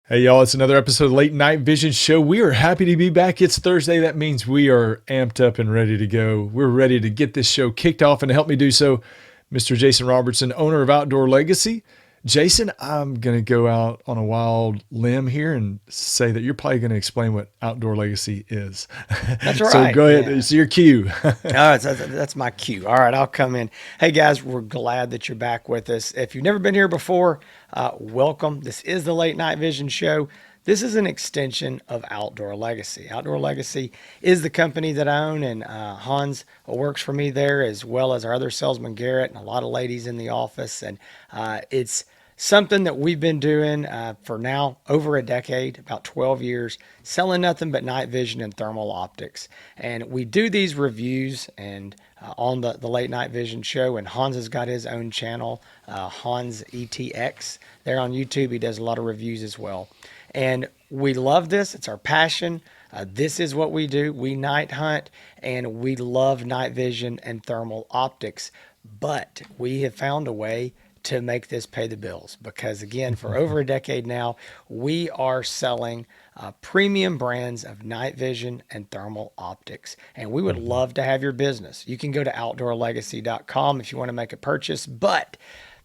Hey y'all, it's another episode of Late Night Vision Show. We are happy to be back. It's Thursday. That means we are amped up and ready to go. We're ready to get this show kicked off, and to help me do so, Mr. Jason Robertson, owner of Outdoor Legacy. Jason, I'm going to go out on a wild limb here and say that you're probably going to explain what Outdoor Legacy is. That's So right. go ahead. Yeah. It's your cue. That's my cue. All right, I'll come in. Hey guys, we're glad that you're back with us. If you've never been here before, welcome. This is the Late Night Vision Show. This is an extension of Outdoor Legacy. Outdoor Legacy is the company that I own, and Hans works for me there, as well as our other salesman Garrett and a lot of ladies in the office. And it's something that we've been doing for now over a decade, about 12 years, selling nothing but night vision and thermal optics. And we do these reviews and on the Late Night Vision Show, and Hans has got his own channel, Hans ETX. There on YouTube, he does a lot of reviews as well. And we love this. It's our passion. This is what we do. We night hunt, and we love night vision and thermal optics. But we have found a way to make this pay the bills, because again, for over a decade now, we are selling premium brands of night vision and thermal optics, and we would love to have your business. You can go to outdoorlegacy.com if you want to make a purchase, but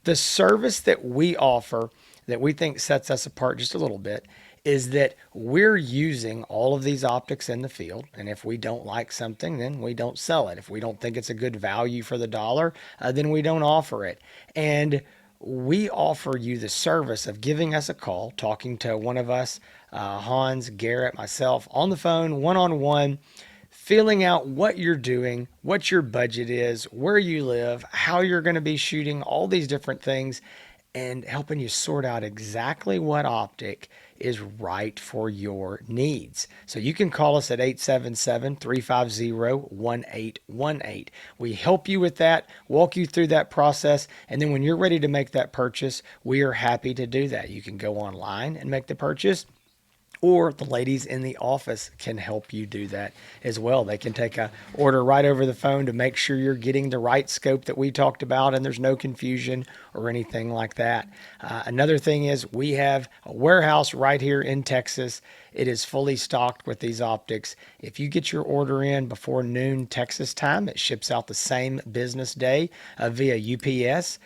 the service that we offer that we think sets us apart just a little bit is that we're using all of these optics in the field. And if we don't like something, then we don't sell it. If we don't think it's a good value for the dollar, then we don't offer it. And we offer you the service of giving us a call, talking to one of us, Hans, Garrett, myself, on the phone, one-on-one, filling out what you're doing, what your budget is, where you live, how you're going to be shooting, all these different things, and helping you sort out exactly what optic is right for your needs. So you can call us at 877-350-1818. We help you with that, walk you through that process, and then when you're ready to make that purchase, we are happy to do that. You can go online and make the purchase, or the ladies in the office can help you do that as well. They can take a order right over the phone to make sure you're getting the right scope that we talked about and there's no confusion or anything like that. Another thing is we have a warehouse right here in Texas. It is fully stocked with these optics. If you get your order in before noon Texas time, it ships out the same business day via UPS,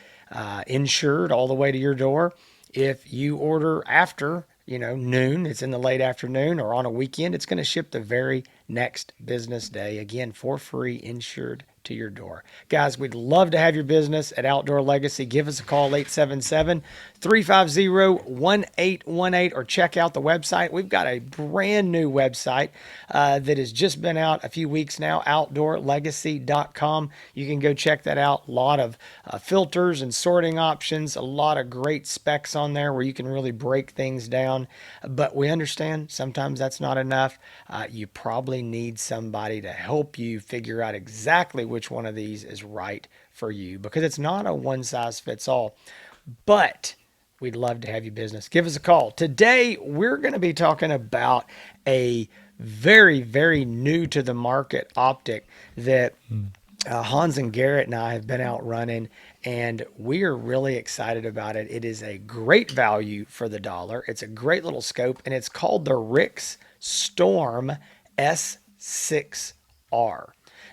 insured all the way to your door. If you order after noon, it's in the late afternoon or on a weekend, it's going to ship the very next business day, again, for free, insured to your door. Guys, we'd love to have your business at Outdoor Legacy. Give us a call, 877-350-1818, or check out the website. We've got a brand new website that has just been out a few weeks now, outdoorlegacy.com. You can go check that out. A lot of filters and sorting options, a lot of great specs on there where you can really break things down. But we understand sometimes that's not enough. You probably need somebody to help you figure out exactly which one of these is right for you, because it's not a one size fits all. But we'd love to have your business. Give us a call. Today, we're going to be talking about a very, very new to the market optic that Hans and Garrett and I have been out running, and we are really excited about it. It is a great value for the dollar. It's a great little scope, and it's called the RIX Storm S6R.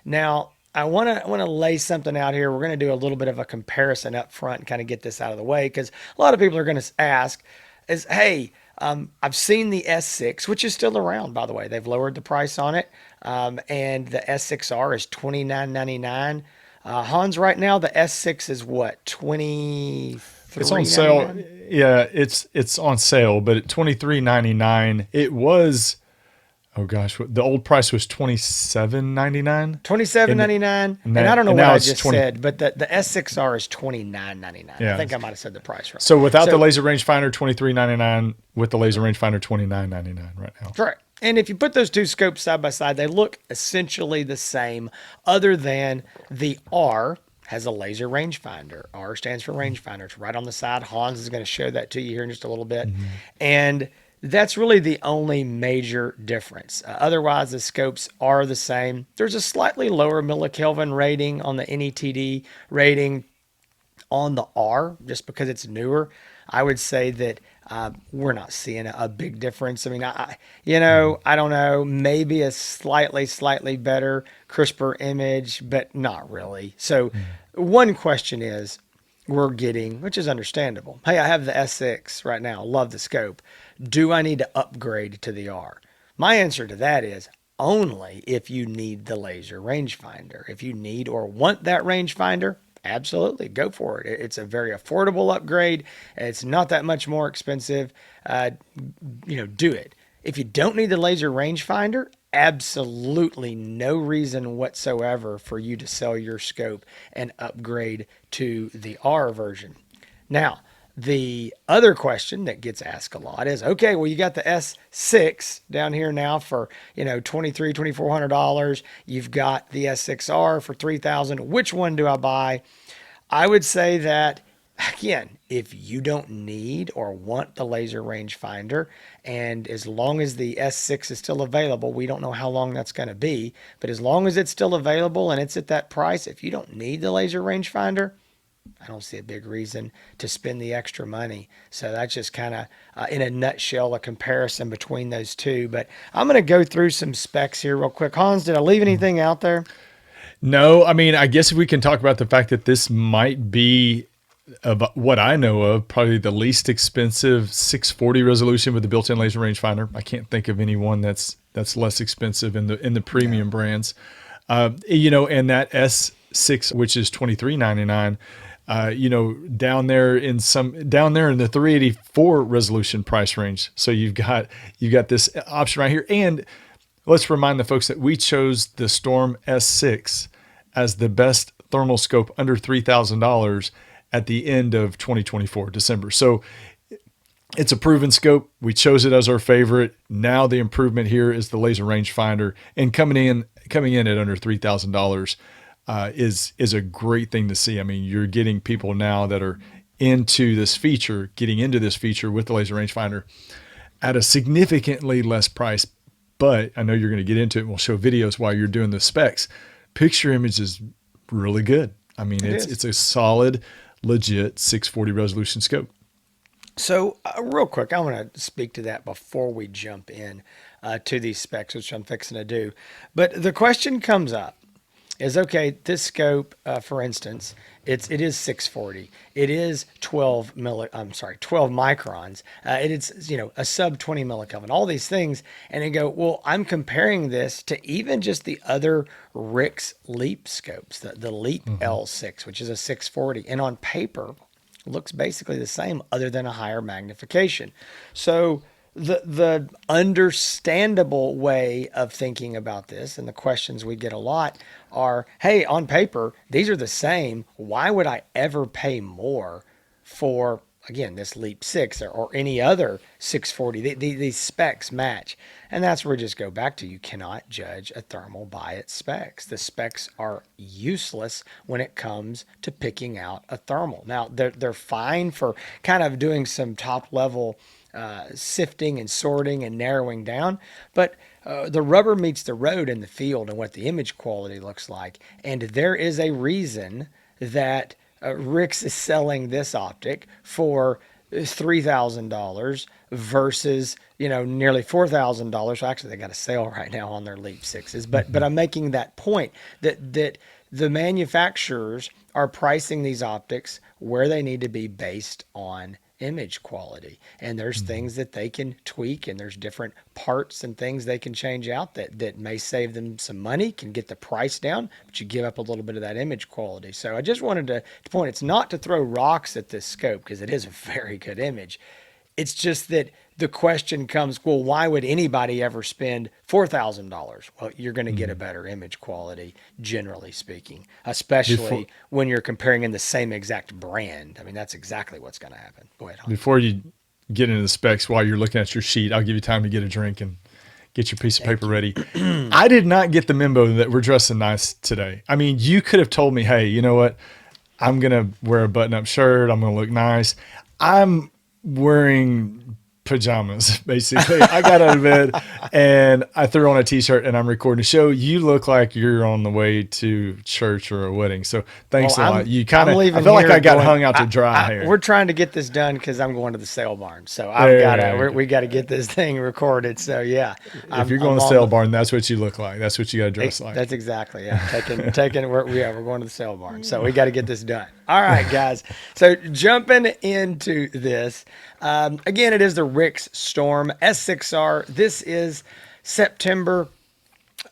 Now, I want to lay something out here. We're going to do a little bit of a comparison up front and kind of get this out of the way, because a lot of people are going to ask is, hey, I've seen the S6, which is still around, by the way. They've lowered the price on it, and the S6R is $29.99. Hans, right now the S6 is what, It's on sale. $23.99? Yeah, it's on sale, but at $23.99, it was. Oh gosh, the old price was $27.99. $27.99, and I don't know and what now I it's just 20. said, but the S6R is $29.99. I Yeah. think I might have said the price wrong. So without the So laser rangefinder, $23.99. With the laser rangefinder, $29.99 right now. correct. And if you put those two scopes side by side, they look essentially the same, other than the R has a laser rangefinder. R stands for rangefinder. It's right on the side. Hans is going to show that to you here in just a little bit. And that's really the only major difference. Otherwise, the scopes are the same. There's a slightly lower millikelvin rating on the NETD rating on the R, just because it's newer. I would say that we're not seeing a big difference. I mean, I don't know, maybe a slightly better, crisper image, but not really. So one question is we're getting, which is understandable. Hey, I have the S6 right now. Love the scope. Do I need to upgrade to the R? My answer to that is only if you need the laser rangefinder. If you need or want that rangefinder, absolutely go for it. It's a very affordable upgrade. It's not that much more expensive. Do it. If you don't need the laser rangefinder, absolutely no reason whatsoever for you to sell your scope and upgrade to the R version. Now, the other question that gets asked a lot is, okay, well, you got the S6 down here now for, $2,400. You've got the S6R for $3,000. Which one do I buy? I would say that, again, if you don't need or want the laser rangefinder, and as long as the S6 is still available, we don't know how long that's going to be, but as long as it's still available and it's at that price, if you don't need the laser rangefinder, I don't see a big reason to spend the extra money. So that's just kind of, in a nutshell, a comparison between those two. But I'm going to go through some specs here real quick. Hans, did I leave anything out there? No, I mean, I guess if we can talk about the fact that this might be, about what I know of, probably the least expensive 640 resolution with the built-in laser rangefinder. I can't think of anyone that's less expensive in the premium brands. And that S6, which is $23.99. Down there in the 384 resolution price range. So you've got this option right here. And let's remind the folks that we chose the Storm S6 as the best thermal scope under $3,000 at the end of 2024, December. So it's a proven scope. We chose it as our favorite. Now the improvement here is the laser rangefinder, and coming in at under $3,000 is a great thing to see. I mean, you're getting people now that are getting into this feature with the laser rangefinder at a significantly less price. But I know you're going to get into it, and we'll show videos while you're doing the specs. Picture image is really good. I mean, it's a solid, legit 640 resolution scope. So real quick, I want to speak to that before we jump in to these specs, which I'm fixing to do. But the question comes up is, okay, this scope, for instance, it is 640. It is 12 microns. It is, a sub 20 millikelvin, all these things. And they go, well, I'm comparing this to even just the other RIX Leap scopes, the Leap L6, which is a 640. And on paper, looks basically the same other than a higher magnification. So the understandable way of thinking about this, and the questions we get a lot are, hey, on paper, these are the same. Why would I ever pay more for, again, this Leap 6 or any other 640? These specs match. And that's where we just go back to, you cannot judge a thermal by its specs. The specs are useless when it comes to picking out a thermal. Now, they're fine for kind of doing some top level sifting and sorting and narrowing down, but the rubber meets the road in the field and what the image quality looks like. And there is a reason that RIX is selling this optic for $3,000 versus, nearly $4,000. Actually, they got a sale right now on their Leap 6s. But I'm making that point that the manufacturers are pricing these optics where they need to be based on image quality, and there's things that they can tweak, and there's different parts and things they can change out that may save them some money, can get the price down, but you give up a little bit of that image quality. So I just wanted to point, it's not to throw rocks at this scope, because it is a very good image. It's just that the question comes, well, why would anybody ever spend $4,000? Well, you're going to get a better image quality, generally speaking, especially when you're comparing in the same exact brand. I mean, that's exactly what's going to happen. Go ahead, Hans. Before you get into the specs, while you're looking at your sheet, I'll give you time to get a drink and get your piece of paper ready. I did not get the memo that we're dressing nice today. I mean, you could have told me, hey, you know what? I'm going to wear a button-up shirt. I'm going to look nice. I'm wearing pajamas, basically. I got out of bed and I threw on a t-shirt and I'm recording a show. You look like you're on the way to church or a wedding. So thanks a lot. You kind of, I feel like I got hung out to dry here. We're trying to get this done because I'm going to the sale barn. So we got to get this thing recorded. So yeah. If you're going to the sale barn, that's what you look like. That's what you got to dress like. That's exactly. Yeah. We're going to the sale barn. So we got to get this done. All right, guys. So jumping into this, again, it is the RIX Storm S6R. This is September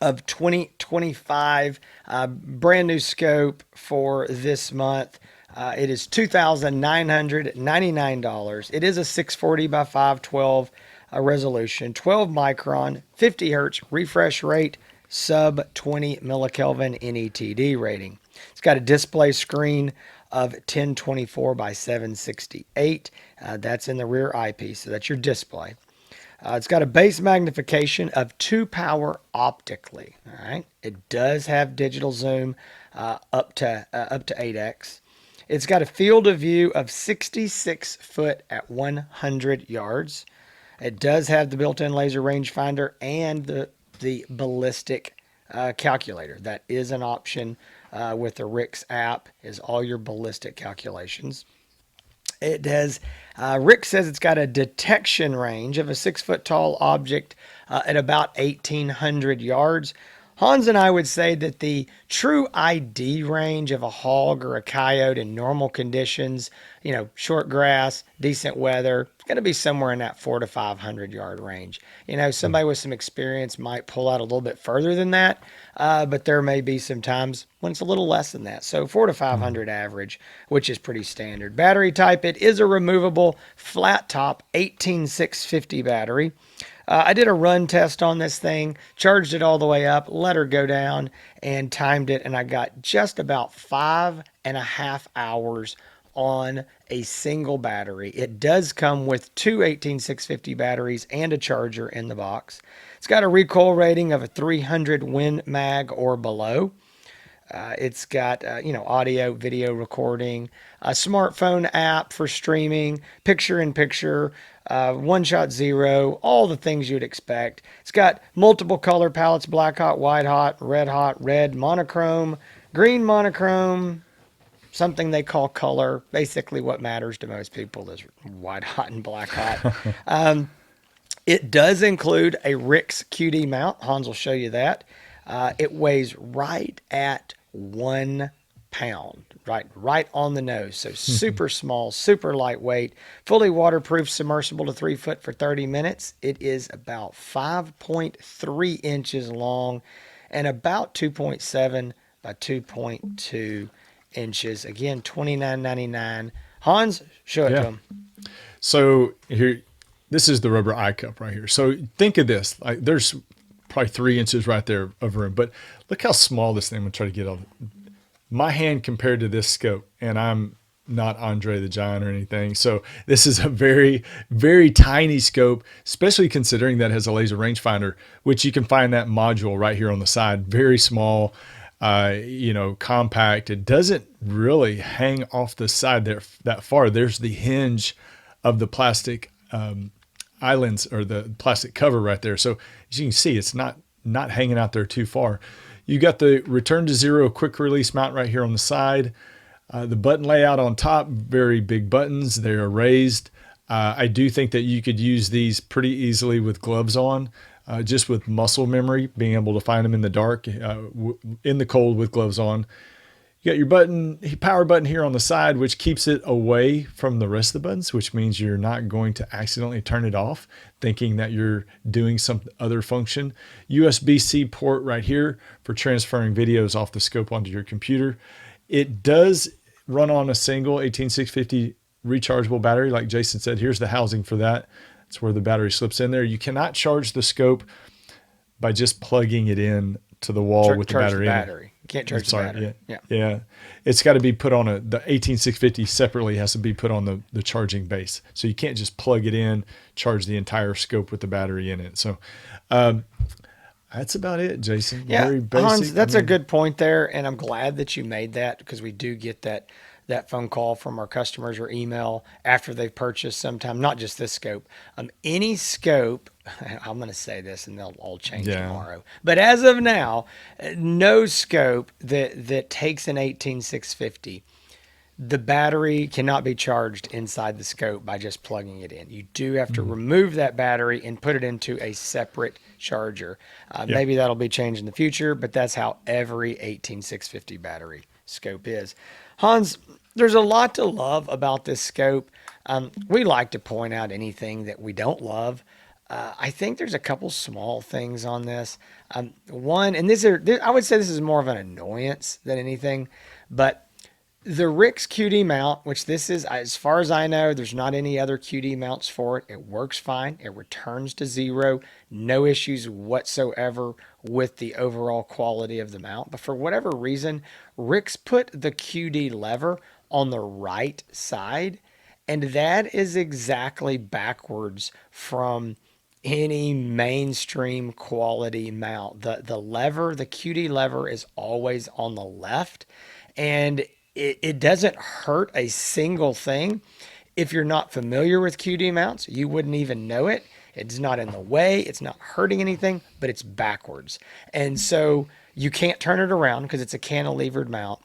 of 2025. Brand new scope for this month. It is $2,999. It is a 640 by 512 resolution, 12 micron, 50 hertz refresh rate, sub 20 millikelvin NETD rating. It's got a display screen of 1024 by 768. That's in the rear eyepiece, so that's your display. It's got a base magnification of 2 power optically. All right, it does have digital zoom up to 8x. It's got a field of view of 66 foot at 100 yards. It does have the built-in laser rangefinder and the ballistic calculator. That is an option with the RIX app, is all your ballistic calculations. It has, Rick says it's got a detection range of a 6 foot tall object at about 1,800 yards. Hans and I would say that the true ID range of a hog or a coyote in normal conditions, short grass, decent weather, it's going to be somewhere in that 400 to 500 yard range. Somebody with some experience might pull out a little bit further than that, but there may be some times when it's a little less than that. So 400 to 500 average, which is pretty standard. Battery type, it is a removable flat top 18650 battery. I did a run test on this thing, charged it all the way up, let her go down, and timed it, and I got just about 5.5 hours on a single battery. It does come with 2 18650 batteries and a charger in the box. It's got a recoil rating of a 300 Win Mag or below. It's got, audio, video recording, a smartphone app for streaming, picture-in-picture, one-shot zero, all the things you'd expect. It's got multiple color palettes, black hot, white hot, red, monochrome, green monochrome, something they call color. Basically what matters to most people is white hot and black hot. It does include a RIX QD mount. Hans will show you that. It weighs right at 1 pound, right on the nose. So super small, super lightweight, fully waterproof, submersible to 3 foot for 30 minutes. It is about 5.3 inches long and about 2.7 by 2.2 inches. Again, $29.99. Hans, show it to him. So here, this is the rubber eye cup right here. So think of this, like there's probably 3 inches right there of room, but look how small this thing, I'm gonna try to get on my hand compared to this scope, and I'm not Andre the Giant or anything. So this is a very, very tiny scope, especially considering that it has a laser rangefinder, which you can find that module right here on the side. Very small, compact. It doesn't really hang off the side there that far. There's the hinge of the plastic islands or the plastic cover right there. So as you can see, it's not hanging out there too far. You got the return to zero quick release mount right here on the side. The button layout on top, very big buttons. They are raised. I do think that you could use these pretty easily with gloves on, just with muscle memory, being able to find them in the dark, in the cold with gloves on. You got your power button here on the side, which keeps it away from the rest of the buttons, which means you're not going to accidentally turn it off, thinking that you're doing some other function. USB-C port right here for transferring videos off the scope onto your computer. It does run on a single 18650 rechargeable battery. Like Jason said, here's the housing for that. That's where the battery slips in there. You cannot charge the scope by just plugging it in to the wall with the battery in it. You can't charge the battery. Yeah. It's got to be put on the 18650 separately has to be put on the charging base. So you can't just plug it in, charge the entire scope with the battery in it. So that's about it, Jason. Yeah, very basic. Hans, that's a good point there, and I'm glad that you made that because we do get that that phone call from our customers or email after they've purchased sometime, not just this scope, any scope. I'm going to say this and they'll all change Yeah. tomorrow. But as of now, no scope that takes an 18650, the battery cannot be charged inside the scope by just plugging it in. You do have to remove that battery and put it into a separate charger. Maybe that'll be changed in the future, but that's how every 18650 battery scope is. Hans, there's a lot to love about this scope. We like to point out anything that we don't love. I think there's a couple small things on this. One, and I would say this is more of an annoyance than anything, but the RIX QD mount, which this is, as far as I know, there's not any other QD mounts for it. It works fine. It returns to zero. No issues whatsoever with the overall quality of the mount. But for whatever reason, RIX put the QD lever on the right side, and that is exactly backwards from any mainstream quality mount. The lever, the QD lever, is always on the left, and it doesn't hurt a single thing. If you're not familiar with QD mounts, you wouldn't even know it. It's not in the way. It's not hurting anything, but it's backwards. And so you can't turn it around because it's a cantilevered mount.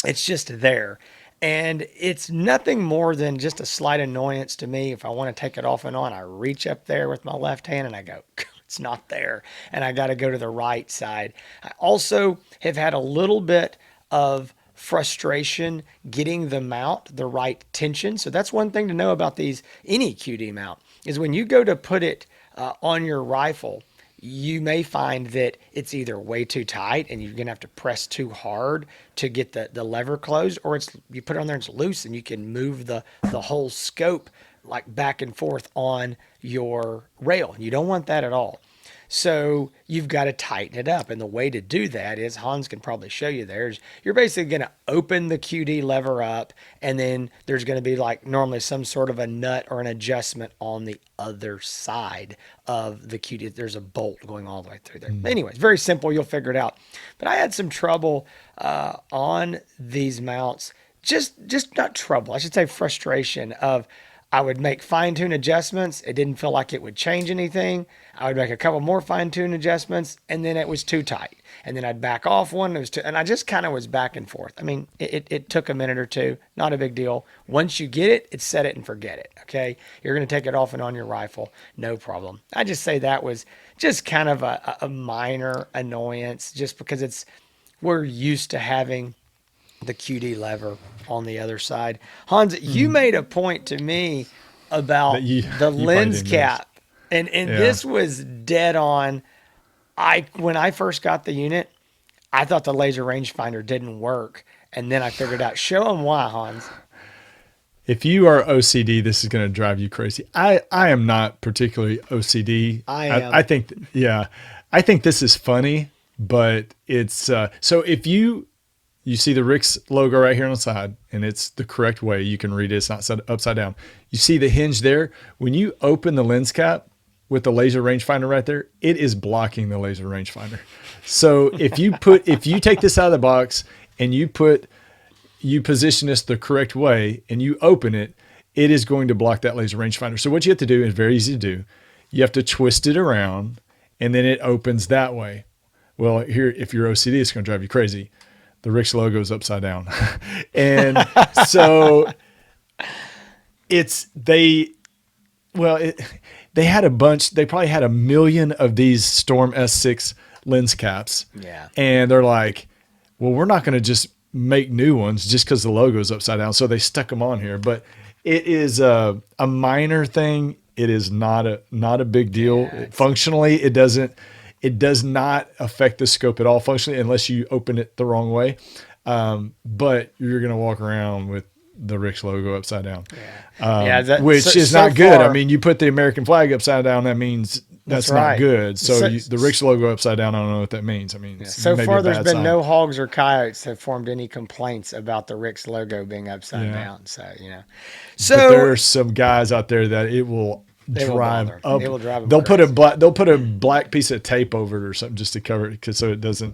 It's just there. And it's nothing more than just a slight annoyance to me. If I want to take it off and on, I reach up there with my left hand and I go, it's not there. And I got to go to the right side. I also have had a little bit of frustration getting the mount the right tension. So that's one thing to know about any QD mount, is when you go to put it on your rifle, you may find that it's either way too tight and you're gonna have to press too hard to get the lever closed, or you put it on there and it's loose and you can move the whole scope like back and forth on your rail. You don't want that at all. So you've got to tighten it up. And the way to do that is, Hans can probably show you there, is you're basically going to open the QD lever up, and then there's going to be like normally some sort of a nut or an adjustment on the other side of the QD. There's a bolt going all the way through there. Anyways, very simple. You'll figure it out. But I had some trouble on these mounts. Just not trouble. I should say frustration of, I would make fine-tune adjustments. It didn't feel like it would change anything. I would make a couple more fine-tune adjustments, and then it was too tight. And then I'd back off one, and I just kind of was back and forth. I mean, it took a minute or two. Not a big deal. Once you get it, it's set it and forget it, okay? You're going to take it off and on your rifle, no problem. I just say that was just kind of a minor annoyance, just because we're used to having the QD lever on the other side. Hans, you made a point to me about the lens cap, and this was dead on. When I first got the unit, I thought the laser rangefinder didn't work, and then I figured out. Show them why, Hans. If you are OCD, this is going to drive you crazy. I am not particularly OCD. I am. I think, I think this is funny, but it's so if you see the RIX logo right here on the side, and it's the correct way. You can read it. It's not upside down. You see the hinge there. When you open the lens cap with the laser rangefinder right there, it is blocking the laser rangefinder. So if you take this out of the box and you position this the correct way and you open it, it is going to block that laser rangefinder. So what you have to do is very easy to do. You have to twist it around and then it opens that way. Well, here, if you're OCD, it's going to drive you crazy. The RIX logo is upside down. And so they had a bunch, they probably had 1 million of these Storm S6 lens caps. Yeah. And they're like, well, we're not going to just make new ones just because the logo is upside down. So they stuck them on here, but it is a minor thing. It is not a big deal. Yeah, functionally, it does not affect the scope at all functionally unless you open it the wrong way. But you're going to walk around with the RIX logo upside down, which is not good. I mean, you put the American flag upside down, that means that's not good. So the RIX logo upside down, I don't know what that means. I mean, so far there's been no hogs or coyotes that formed any complaints about the RIX logo being upside down. So, but there are some guys out there that it will drive up. It will drive them they'll crazy. put a black piece of tape over it or something just to cover it, so it doesn't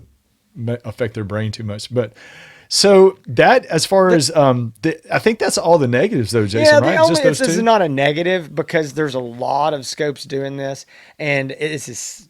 affect their brain too much. But So that, as far as I think that's all the negatives though, Jason. Yeah, Right? Just those this is two. not a negative because there's a lot of scopes doing this, and it's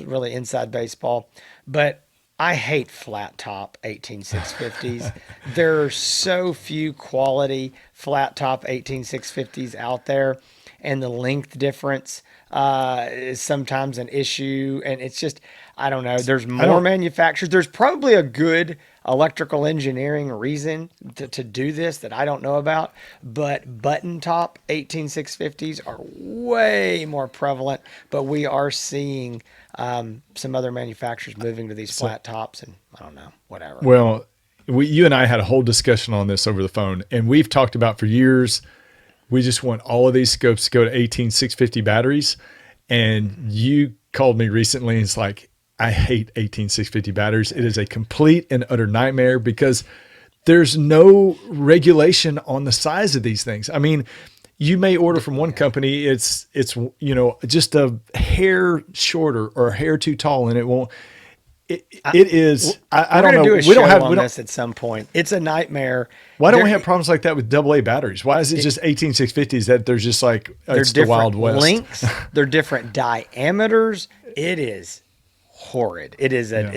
really inside baseball. But I hate flat top 18650s. There are so few quality flat top 18650s out there, and the length difference is sometimes an issue. And it's just, I don't know. There's I more don't. manufacturers. There's probably a good electrical engineering reason to do this that I don't know about, but button top 18650s are way more prevalent. But we are seeing some other manufacturers moving to these So flat tops, and I don't know, whatever. well, you and I had a whole discussion on this over the phone, and we've talked about for years. We just want all of these scopes to go to 18650 batteries. And you called me recently and it's like, I hate 18650 batteries. It is a complete and utter nightmare because there's no regulation on the size of these things. I mean, you may order from one company, it's just a hair shorter or a hair too tall, and it won't. It is. I We're don't gonna know. do a We don't show have. on We don't. this at some point. It's a nightmare. Why don't we They're, have problems like that with AA batteries? Why is it just 18650s that there's just like they're it's the Wild different West? lengths. They're different diameters. It is horrid. Yeah. It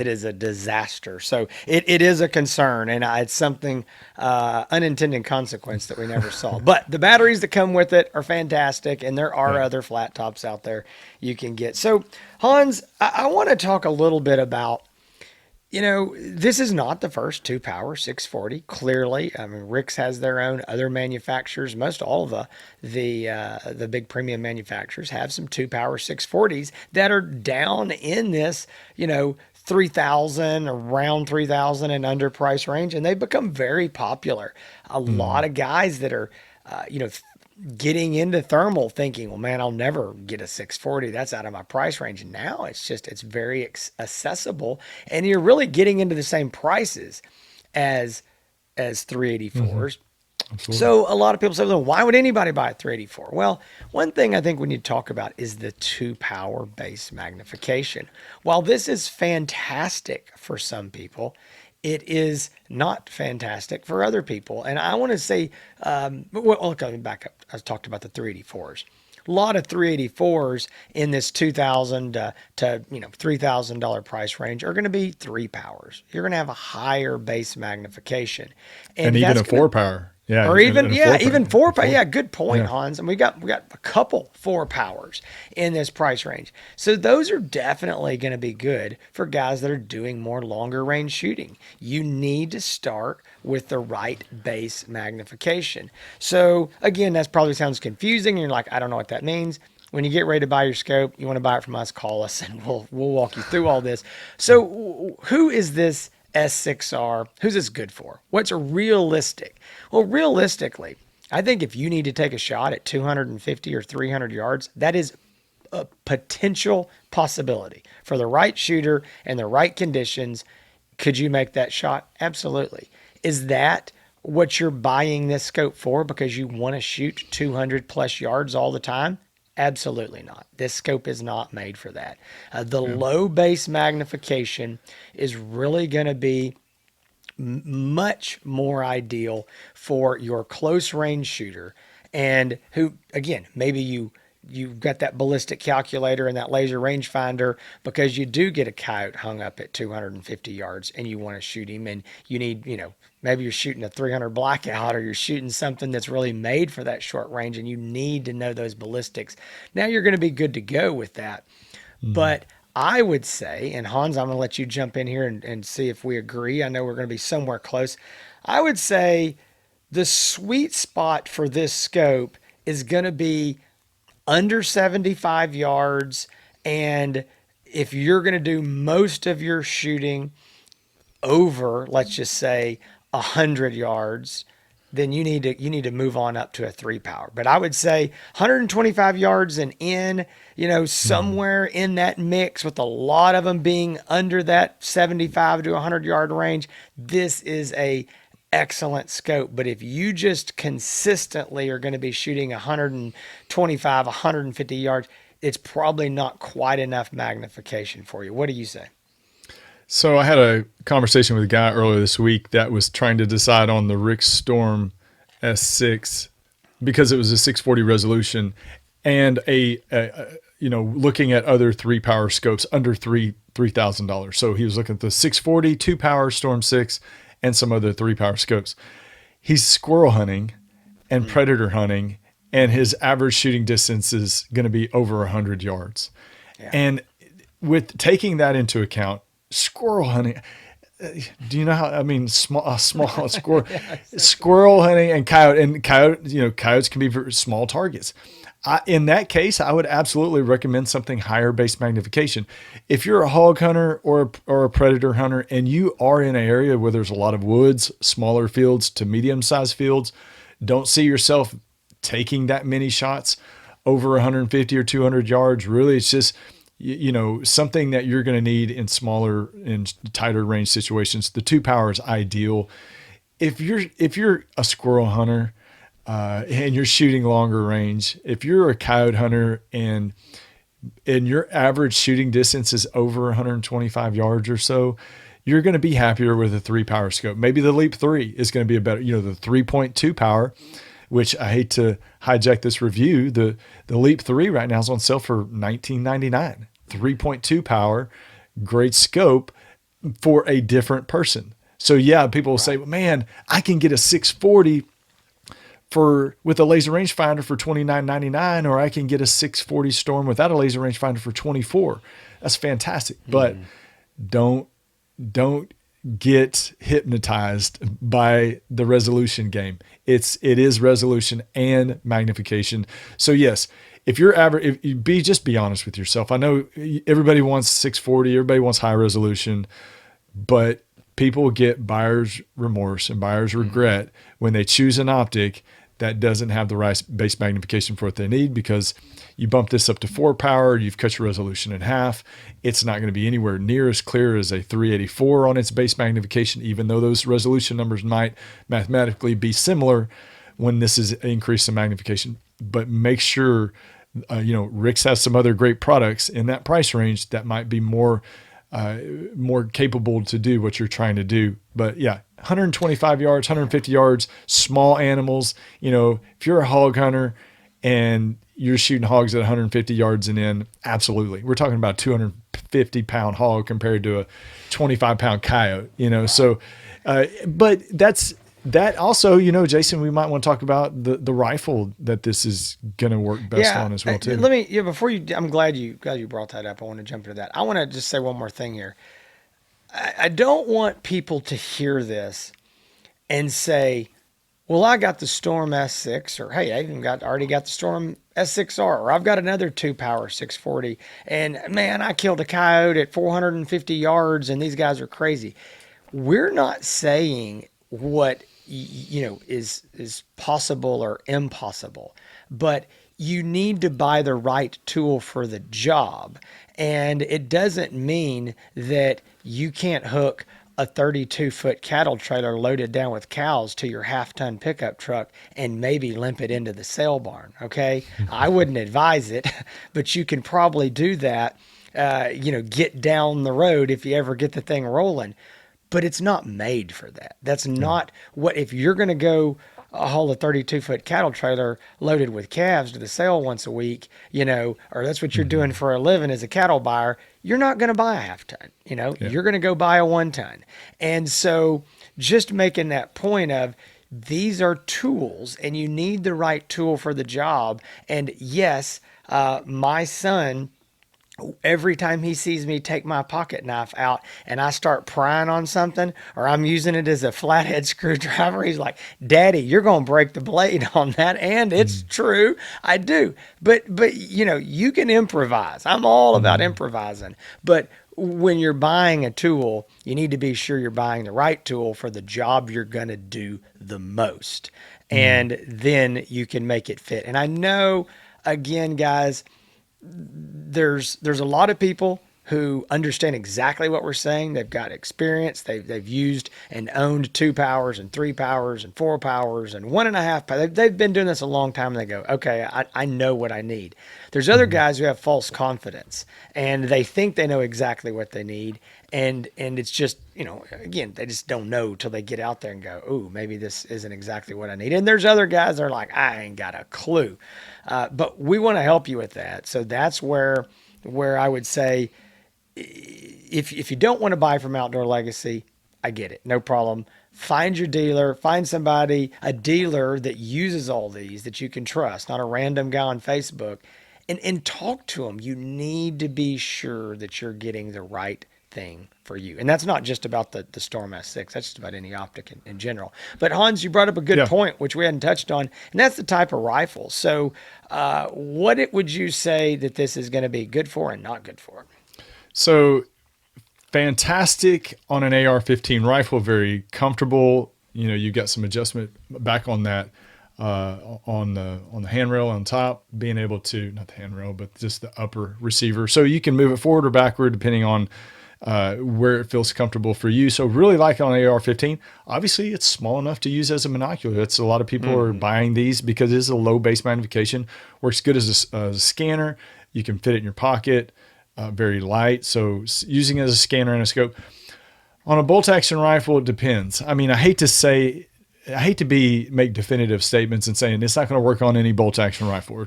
is a disaster. So it is a concern, and it's something unintended consequence that we never saw. But the batteries that come with it are fantastic, and there are Yeah. other flat tops out there you can get. So Hans, I want to talk a little bit about. This is not the first two power 640. Clearly, I mean, RIX has their own. Other manufacturers, most all of the big premium manufacturers, have some two power 640s that are down in this, 3,000, around 3,000 and under price range, and they've become very popular. A lot of guys that are, getting into thermal thinking, well, man, I'll never get a 640. That's out of my price range. And now it's very accessible, and you're really getting into the same prices as 384s. Absolutely. So a lot of people say, well, why would anybody buy a 384? Well, one thing I think we need to talk about is the two power base magnification. While this is fantastic for some people, it is not fantastic for other people. And I want to say, let me back up. I talked about the 384s. A lot of 384s in this 2,000 to $3,000 price range are going to be three powers. You're going to have a higher base magnification, And even that's a going to, four power. Yeah. or even even four power. Four. Yeah, good point, Yeah. Hans. And we got a couple four powers in this price range. So those are definitely going to be good for guys that are doing more longer range shooting. You need to start with the right base magnification. So again, that probably sounds confusing. And you're like, I don't know what that means. When you get ready to buy your scope, you want to buy it from us, call us, and we'll walk you through all this. So who is this S6R? Who's this good for? What's realistic? Well, realistically, I think if you need to take a shot at 250 or 300 yards, that is a potential possibility for the right shooter and the right conditions. Could you make that shot? Absolutely. Is that what you're buying this scope for, because you want to shoot 200 plus yards all the time? Absolutely not. This scope is not made for that. The low base magnification is really going to be much more ideal for your close range shooter, and who, again, maybe you've got that ballistic calculator and that laser rangefinder because you do get a coyote hung up at 250 yards and you want to shoot him, and you need, maybe you're shooting a 300 blackout, or you're shooting something that's really made for that short range and you need to know those ballistics. Now you're going to be good to go with that. But I would say, and Hans, I'm going to let you jump in here and see if we agree. I know we're going to be somewhere close. I would say the sweet spot for this scope is going to be under 75 yards. And if you're going to do most of your shooting over, let's just say 100 yards, then you need to move on up to a three power. But I would say 125 yards and in, somewhere in that mix, with a lot of them being under that 75 to 100 yard range, this is a excellent scope. But if you just consistently are going to be shooting 125, 150 yards, it's probably not quite enough magnification for you. What do you say? So I had a conversation with a guy earlier this week that was trying to decide on the RIX Storm S6 because it was a 640 resolution and looking at other 3-power scopes under $3,000. So he was looking at the 640, 2-power Storm 6, and some other 3-power scopes. He's squirrel hunting and predator hunting, and his average shooting distance is going to be over 100 yards. Yeah. And with taking that into account, squirrel hunting, do you know how, I mean, small squirrel, squirrel hunting and coyotes can be very small targets. In that case, I would absolutely recommend something higher base magnification. If you're a hog hunter or a predator hunter and you are in an area where there's a lot of woods, smaller fields to medium-sized fields, don't see yourself taking that many shots over 150 or 200 yards. Really, it's just something that you're going to need in smaller and tighter range situations. The 2-power is ideal. If you're a squirrel hunter and you're shooting longer range, if you're a coyote hunter and your average shooting distance is over 125 yards or so, you're going to be happier with a 3-power scope. Maybe the Leap 3 is going to be a better, the 3.2 power, which I hate to hijack this review. The Leap 3 right now is on sale for $19.99. 3.2 power, great scope for a different person. So yeah, people will say, well, man, I can get a 640 with a laser rangefinder for $29.99, or I can get a 640 Storm without a laser rangefinder for $24. That's fantastic. But don't get hypnotized by the resolution game. It is resolution and magnification. So yes, if you're average, just be honest with yourself. I know everybody wants 640, everybody wants high resolution, but people get buyer's remorse and buyer's regret when they choose an optic that doesn't have the right base magnification for what they need, because you bump this up to 4-power, you've cut your resolution in half. It's not going to be anywhere near as clear as a 384 on its base magnification, even though those resolution numbers might mathematically be similar when this is increased in magnification. But make sure, RIX has some other great products in that price range that might be more capable to do what you're trying to do. But yeah, 125 yards, 150 yards, small animals. If you're a hog hunter and you're shooting hogs at 150 yards and in, absolutely. We're talking about a 250-pound hog compared to a 25-pound coyote, So, but that also, Jason, we might want to talk about the rifle that this is going to work best on as well too. Before you, I'm glad you brought that up. I want to jump into that. I want to just say one more thing here. I don't want people to hear this and say, well, I got the Storm S6, or hey, I even already got the Storm S6R, or I've got another 2-power 640, and man, I killed a coyote at 450 yards, and these guys are crazy. We're not saying what is possible or impossible, but you need to buy the right tool for the job. And it doesn't mean that you can't hook a 32-foot cattle trailer loaded down with cows to your half-ton pickup truck and maybe limp it into the sale barn, okay? I wouldn't advise it, but you can probably do that, get down the road if you ever get the thing rolling. But it's not made for that. That's not what, if you're going to go haul a 32-foot cattle trailer loaded with calves to the sale once a week, or that's what you're doing for a living as a cattle buyer, you're not going to buy a half-ton, you're going to go buy a 1-ton. And so just making that point of, these are tools and you need the right tool for the job. And yes, my son, every time he sees me take my pocket knife out and I start prying on something, or I'm using it as a flathead screwdriver, he's like, Daddy, you're going to break the blade on that. And it's true. I do. But you can improvise. I'm all about improvising. But when you're buying a tool, you need to be sure you're buying the right tool for the job you're going to do the most. And then you can make it fit. And I know, again, guys, there's a lot of people who understand exactly what we're saying. They've got experience. They've used and owned 2 powers and 3 powers and 4 powers and 1.5 powers. They've been doing this a long time, and they go, okay, I know what I need. There's other guys who have false confidence, and they think they know exactly what they need. And it's just, again, they just don't know till they get out there and go, ooh, maybe this isn't exactly what I need. And there's other guys that are like, I ain't got a clue. But we want to help you with that. So that's where I would say, if you don't want to buy from Outdoor Legacy, I get it. No problem. Find your dealer, find a dealer that uses all these that you can trust, not a random guy on Facebook, and talk to them. You need to be sure that you're getting the right thing for you. And that's not just about the Storm S6. That's just about any optic in general. But Hans, you brought up a good point, which we hadn't touched on, and that's the type of rifle. So what would you say that this is going to be good for and not good for? So fantastic on an AR-15 rifle, very comfortable. You've got some adjustment back on that, on the handrail on top, being able to, not the handrail, but just the upper receiver. So you can move it forward or backward depending on where it feels comfortable for you. So really like on AR-15, obviously it's small enough to use as a binocular. That's a lot of people are buying these because it is a low base magnification, works good as a scanner. You can fit it in your pocket. Very light, so using it as a scanner and a scope. On a bolt action rifle, it depends. I mean, I hate to make definitive statements and saying it's not going to work on any bolt action rifle.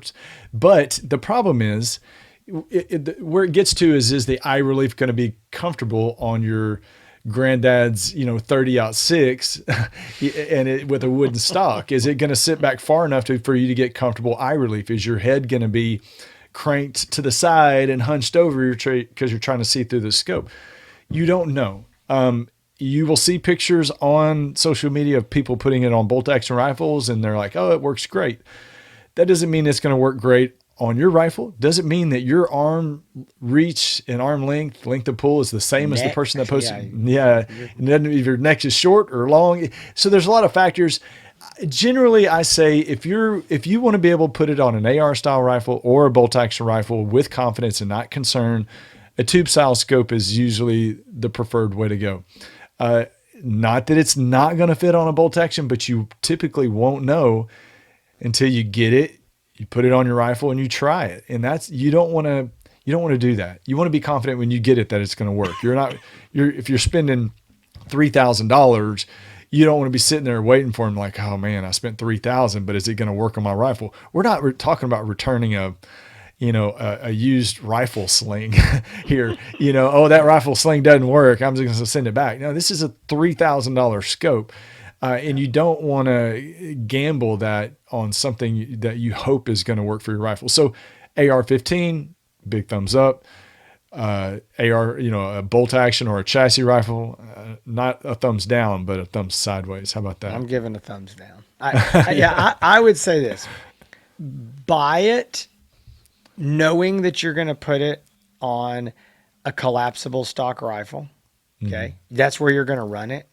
But the problem is, where it gets to is the eye relief going to be comfortable on your granddad's 30-06 and with a wooden stock? Is it going to sit back far enough for you to get comfortable eye relief? Is your head going to be cranked to the side and hunched over because you're trying to see through the scope? You don't know. You will see pictures on social media of people putting it on bolt action rifles and they're like, oh, it works great. That doesn't mean it's going to work great on your rifle. Doesn't mean that your arm reach and arm length of pull is the same as the person that posted. Yeah. And then if your neck is short or long. So there's a lot of factors. Generally, I say if you want to be able to put it on an AR style rifle or a bolt action rifle with confidence and not concern, a tube style scope is usually the preferred way to go. Not that it's not going to fit on a bolt action, but you typically won't know until you get it, you put it on your rifle and you try it. And you don't want to do that. You want to be confident when you get it that it's going to work. If you're spending $3,000, you don't want to be sitting there waiting for him like, oh man, I spent $3,000, but is it going to work on my rifle? We're not talking about returning a used rifle sling here. Oh, that rifle sling doesn't work, I'm just going to send it back. No, this is a $3,000 scope. And you don't want to gamble that on something that you hope is going to work for your rifle. So AR-15, big thumbs up. A bolt action or a chassis rifle, not a thumbs down, but a thumbs sideways. How about that? I'm giving a thumbs down. I would say this: buy it knowing that you're going to put it on a collapsible stock rifle. Okay, that's where you're going to run it,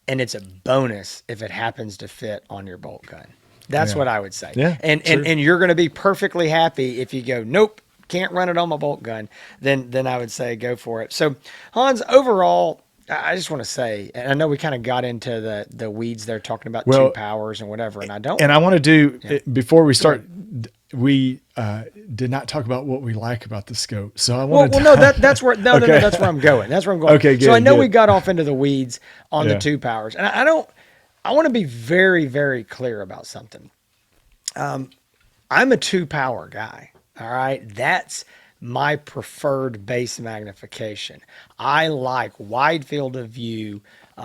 and it's a bonus if it happens to fit on your bolt gun. That's what I would say. Yeah, and you're going to be perfectly happy if you go, nope, can't run it on my bolt gun, then I would say go for it. So Hans, overall, I just want to say, and I know we kind of got into the weeds there talking about 2 powers and whatever, and I want to do, before we start, we did not talk about what we like about the scope. So I want no, that's where that's where I'm going. That's where I'm going. Okay, good. So I know we got off into the weeds on the 2 powers, and I want to be very, very clear about something. I'm a 2 power guy. All right. That's my preferred base magnification. I like wide field of view,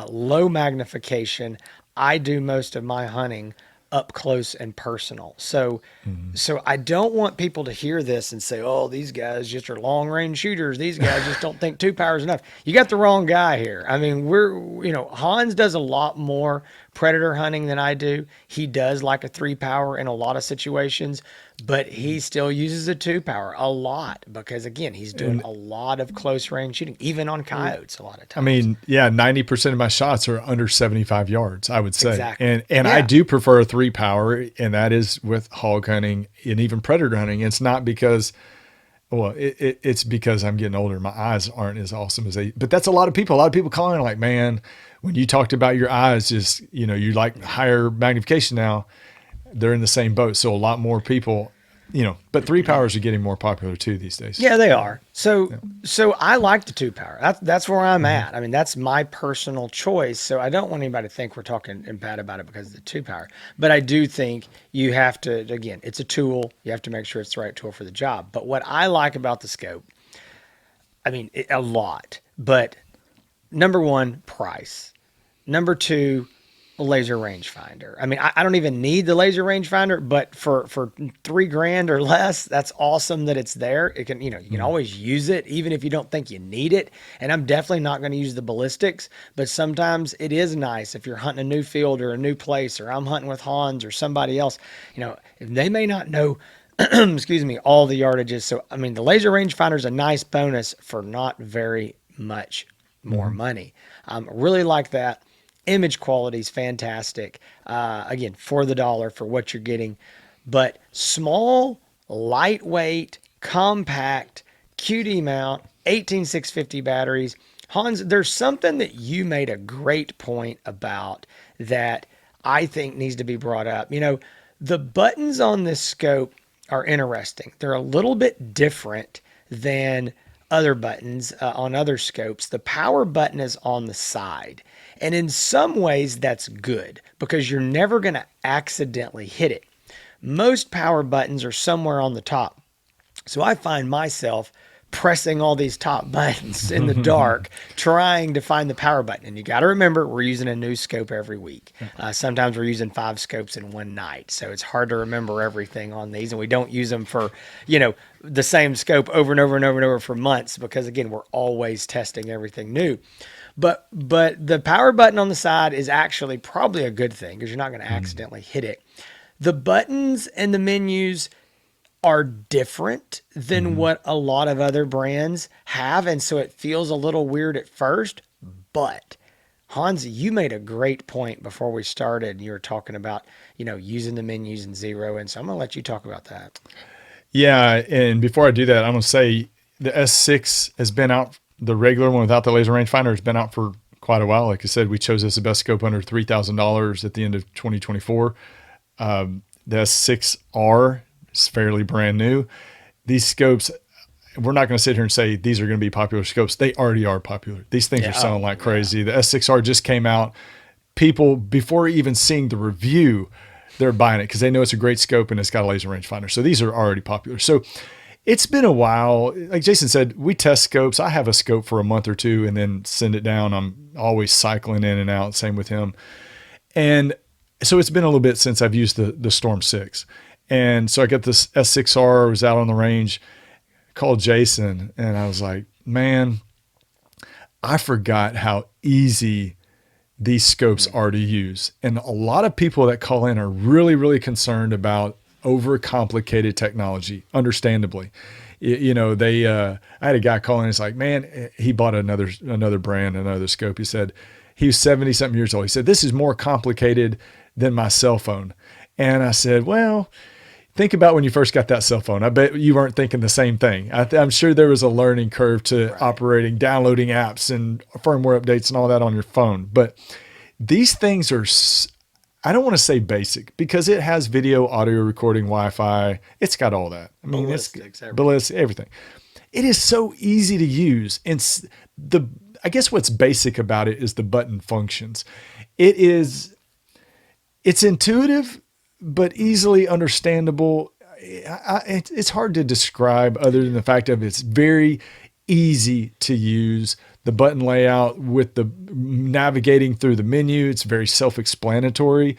low magnification. I do most of my hunting up close and personal. So I don't want people to hear this and say, oh, these guys just are long range shooters. These guys just don't think 2 power is enough. You got the wrong guy here. I mean, Hans does a lot more predator hunting than I do. He does like a 3 power in a lot of situations, but he still uses a 2 power a lot because, again, he's doing a lot of close range shooting, even on coyotes a lot of times. I mean, 90% of my shots are under 75 yards, I would say. Exactly. And I do prefer a 3 power, and that is with hog hunting and even predator hunting. It's not because, Well, it's because I'm getting older. My eyes aren't as awesome as they, but that's a lot of people. A lot of people calling like, man, when you talked about your eyes, just, you like higher magnification now, they're in the same boat. So a lot more people, but 3 powers are getting more popular too these days. Yeah, they are. So I like the 2 power. That's where I'm at. I mean, that's my personal choice. So I don't want anybody to think we're talking bad about it because of the 2 power. But I do think you have to, again, it's a tool. You have to make sure it's the right tool for the job. But what I like about the scope, I mean, a lot. But number one, price. Number two, laser rangefinder. I mean, I don't even need the laser rangefinder, but for $3,000 or less, that's awesome that it's there. It can, you can always use it, even if you don't think you need it. And I'm definitely not going to use the ballistics, but sometimes it is nice if you're hunting a new field or a new place, or I'm hunting with Hans or somebody else, if they may not know, excuse me, all the yardages. So, I mean, the laser rangefinder is a nice bonus for not very much more money. Really like that. Image quality is fantastic. Again, for the dollar, for what you're getting. But small, lightweight, compact, QD mount, 18650 batteries. Hans, there's something that you made a great point about that I think needs to be brought up. The buttons on this scope are interesting. They're a little bit different than other buttons on other scopes. The power button is on the side. And in some ways, that's good because you're never going to accidentally hit it. Most power buttons are somewhere on the top. So I find myself pressing all these top buttons in the dark, trying to find the power button. And you got to remember, we're using a new scope every week. Sometimes we're using 5 scopes in one night. So it's hard to remember everything on these. And we don't use them for, the same scope over and over and over and over for months because, again, we're always testing everything new. But the power button on the side is actually probably a good thing because you're not going to accidentally hit it. The buttons and the menus are different than what a lot of other brands have. And so it feels a little weird at first. But Hans, you made a great point before we started. You were talking about, using the menus and zero. And so I'm going to let you talk about that. Yeah. And before I do that, I'm going to say the S6 has been out. The regular one without the laser rangefinder has been out for quite a while. Like I said, we chose this the best scope under $3,000 at the end of 2024. The S6R is fairly brand new. These scopes, we're not going to sit here and say these are going to be popular scopes. They already are popular. These things are selling like crazy. The S6R just came out. People, before even seeing the review, they're buying it because they know it's a great scope and it's got a laser rangefinder. So these are already popular. So it's been a while. Like Jason said, we test scopes. I have a scope for a month or two and then send it down. I'm always cycling in and out. Same with him. And so it's been a little bit since I've used the Storm 6. And so I got this S6R, was out on the range, called Jason, and I was like, man, I forgot how easy these scopes are to use. And a lot of people that call in are really, really concerned about overcomplicated technology, understandably. I had a guy call in, he's like, man, he bought another brand, another scope. He said, he was 70 something years old. He said, this is more complicated than my cell phone. And I said, well, think about when you first got that cell phone. I bet you weren't thinking the same thing. I'm sure there was a learning curve to operating, downloading apps and firmware updates and all that on your phone. But these things are, I don't want to say basic because it has video, audio recording, Wi-Fi. It's got all that. I mean, ballistics, everything. It is so easy to use. And I guess what's basic about it is the button functions. It's intuitive, but easily understandable. It's hard to describe other than the fact of it's very easy to use. The button layout with the navigating through the menu, it's very self-explanatory.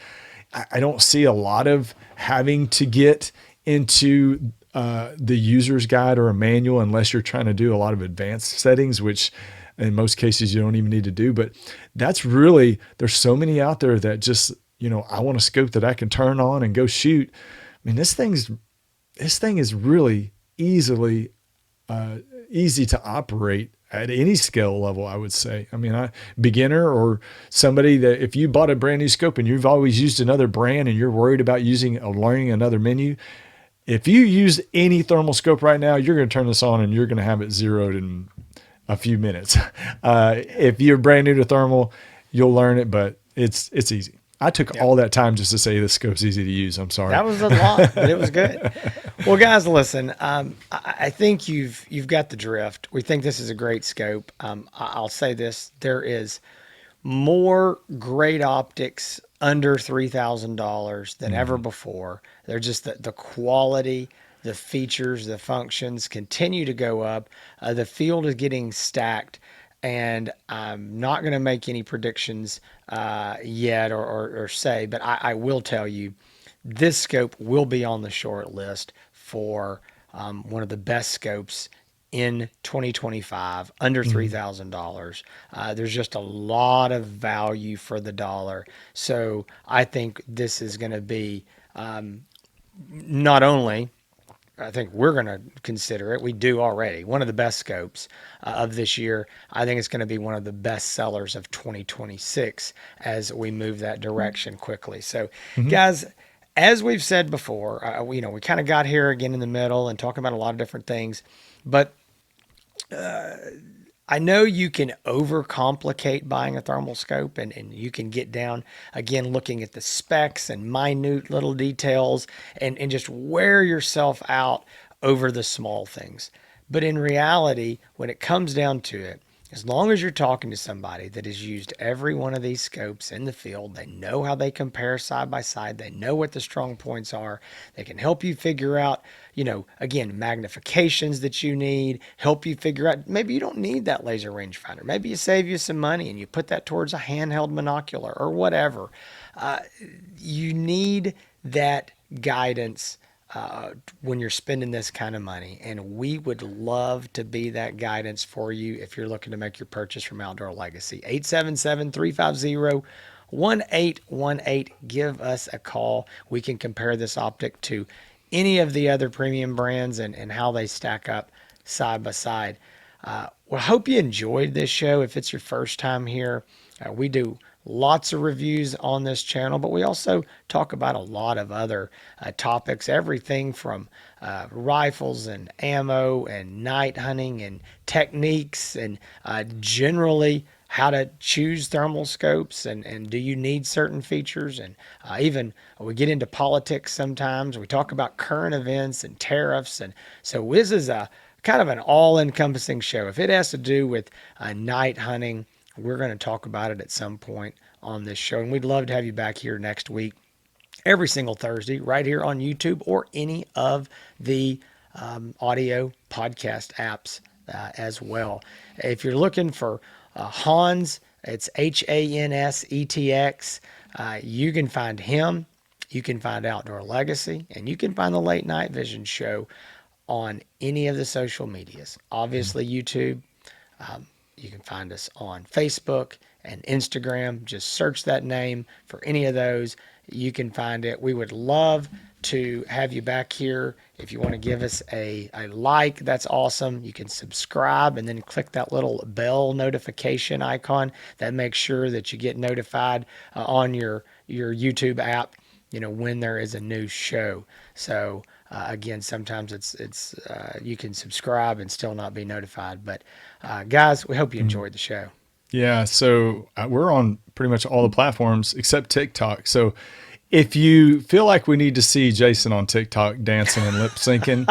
I don't see a lot of having to get into the user's guide or a manual unless you're trying to do a lot of advanced settings, which in most cases you don't even need to do. But that's really, there's so many out there that just, I want a scope that I can turn on and go shoot. I mean, this thing is really easy to operate at any skill level, I would say. I mean, beginner or somebody that if you bought a brand new scope and you've always used another brand and you're worried about learning another menu, If you use any thermal scope right now, you're going to turn this on and you're going to have it zeroed in a few minutes. If you're brand new to thermal, you'll learn it, but it's easy. I took all that time just to say this scope's easy to use. I'm sorry. That was a lot, but it was good. Well, guys, listen. I think you've got the drift. We think this is a great scope. I'll say this: there is more great optics under $3,000 than ever before. They're just the quality, the features, the functions continue to go up. The field is getting stacked. And I'm not going to make any predictions yet or say, but I will tell you this scope will be on the short list for one of the best scopes in 2025, under $3,000. There's just a lot of value for the dollar. So I think this is going to be not only, I think we're going to consider it. We do already. One of the best scopes of this year. I think it's going to be one of the best sellers of 2026 as we move that direction quickly. So, guys, as we've said before, we kind of got here again in the middle and talking about a lot of different things, but I know you can overcomplicate buying a thermal scope and you can get down again looking at the specs and minute little details and just wear yourself out over the small things. But in reality, when it comes down to it, as long as you're talking to somebody that has used every one of these scopes in the field, they know how they compare side by side, they know what the strong points are, they can help you figure out, again, magnifications that you need, help you figure out, maybe you don't need that laser rangefinder. Maybe you save you some money and you put that towards a handheld monocular or whatever. You need that guidance when you're spending this kind of money. And we would love to be that guidance for you if you're looking to make your purchase from Outdoor Legacy. 877-350-1818. Give us a call. We can compare this optic to any of the other premium brands and how they stack up side by side. Well, hope you enjoyed this show. If it's your first time here, we do lots of reviews on this channel, but we also talk about a lot of other topics, everything from rifles and ammo and night hunting and techniques and generally how to choose thermal scopes and do you need certain features, and even we get into politics sometimes. We talk about current events and tariffs, and so this is a kind of an all-encompassing show. If it has to do with night hunting, we're going to talk about it at some point on this show. And we'd love to have you back here next week, every single Thursday, right here on YouTube or any of the audio podcast apps as well. If you're looking for Hans, it's HANSETX. You can find him. You can find Outdoor Legacy. And you can find the Late Night Vision Show on any of the social medias. Obviously, YouTube. You can find us on Facebook and Instagram. Just search that name for any of those. You can find it. We would love to have you back here. If you want to give us a like, that's awesome. You can subscribe and then click that little bell notification icon. That makes sure that you get notified on your YouTube app, when there is a new show. So again, sometimes it's you can subscribe and still not be notified. But guys, we hope you enjoyed the show. Yeah, so we're on pretty much all the platforms except TikTok. So if you feel like we need to see Jason on TikTok dancing and lip syncing,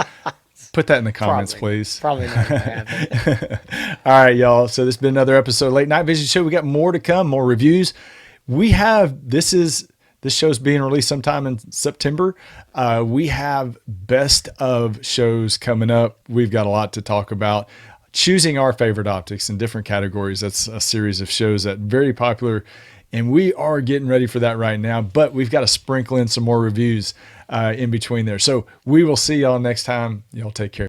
put that in the comments, please. Probably not going to happen. All right, y'all. So this has been another episode of Late Night Vision Show. We got more to come, more reviews. This show's being released sometime in September. We have best of shows coming up. We've got a lot to talk about. Choosing our favorite optics in different categories. That's a series of shows that very popular, and we are getting ready for that right now, but we've got to sprinkle in some more reviews in between there. So we will see y'all next time. Y'all take care.